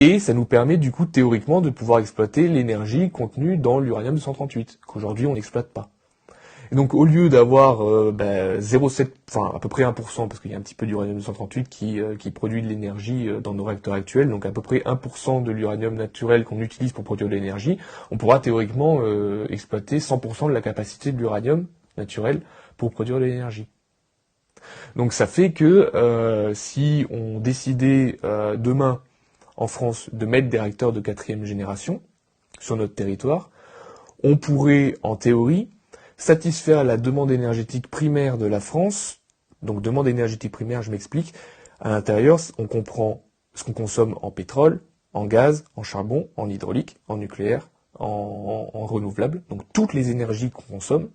Et ça nous permet du coup théoriquement de pouvoir exploiter l'énergie contenue dans l'uranium-238, qu'aujourd'hui on n'exploite pas. Et donc au lieu d'avoir 0,7, enfin à peu près 1%, parce qu'il y a un petit peu d'uranium-238 qui produit de l'énergie dans nos réacteurs actuels, donc à peu près 1% de l'uranium naturel qu'on utilise pour produire de l'énergie, on pourra théoriquement exploiter 100% de la capacité de l'uranium naturel pour produire de l'énergie. Donc ça fait que si on décidait demain en France de mettre des réacteurs de 4e génération sur notre territoire, on pourrait, en théorie, satisfaire la demande énergétique primaire de la France. Donc demande énergétique primaire, je m'explique. À l'intérieur, on comprend ce qu'on consomme en pétrole, en gaz, en charbon, en hydraulique, en nucléaire, en renouvelable. Donc toutes les énergies qu'on consomme.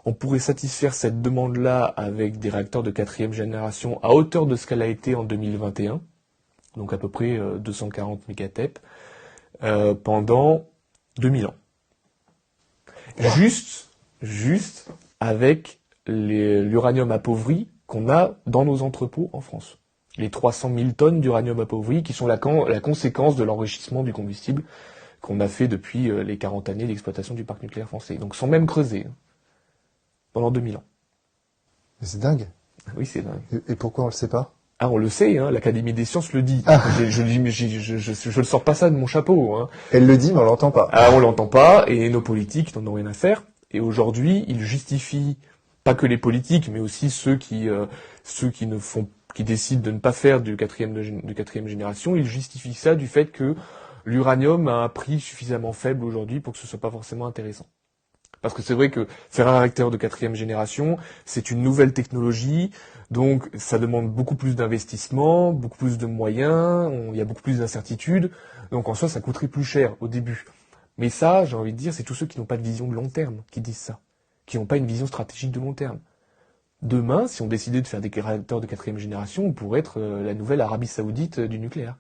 On pourrait satisfaire cette demande-là avec des réacteurs de 4e génération à hauteur de ce qu'elle a été en 2021. Donc à peu près 240 mégatep, pendant 2000 ans. Juste avec l'uranium appauvri qu'on a dans nos entrepôts en France. Les 300 000 tonnes d'uranium appauvri qui sont la conséquence de l'enrichissement du combustible qu'on a fait depuis les 40 années d'exploitation du parc nucléaire français. Donc sans même creuser, pendant 2000 ans. Mais c'est dingue. Oui, c'est dingue. Et pourquoi on le sait pas? Ah, on le sait, hein, l'Académie des sciences le dit. Ah. Je ne sors pas ça de mon chapeau. Hein. Elle le dit, mais on l'entend pas. Ah, on l'entend pas, et nos politiques n'en ont rien à faire. Et aujourd'hui, ils justifient, pas que les politiques, mais aussi ceux qui décident de ne pas faire de quatrième génération, ils justifient ça du fait que l'uranium a un prix suffisamment faible aujourd'hui pour que ce soit pas forcément intéressant. Parce que c'est vrai que faire un réacteur de 4e génération, c'est une nouvelle technologie, donc ça demande beaucoup plus d'investissement, beaucoup plus de moyens, il y a beaucoup plus d'incertitudes, donc en soi ça coûterait plus cher au début. Mais ça, j'ai envie de dire, c'est tous ceux qui n'ont pas de vision de long terme qui disent ça, qui n'ont pas une vision stratégique de long terme. Demain, si on décidait de faire des réacteurs de 4e génération, on pourrait être la nouvelle Arabie Saoudite du nucléaire.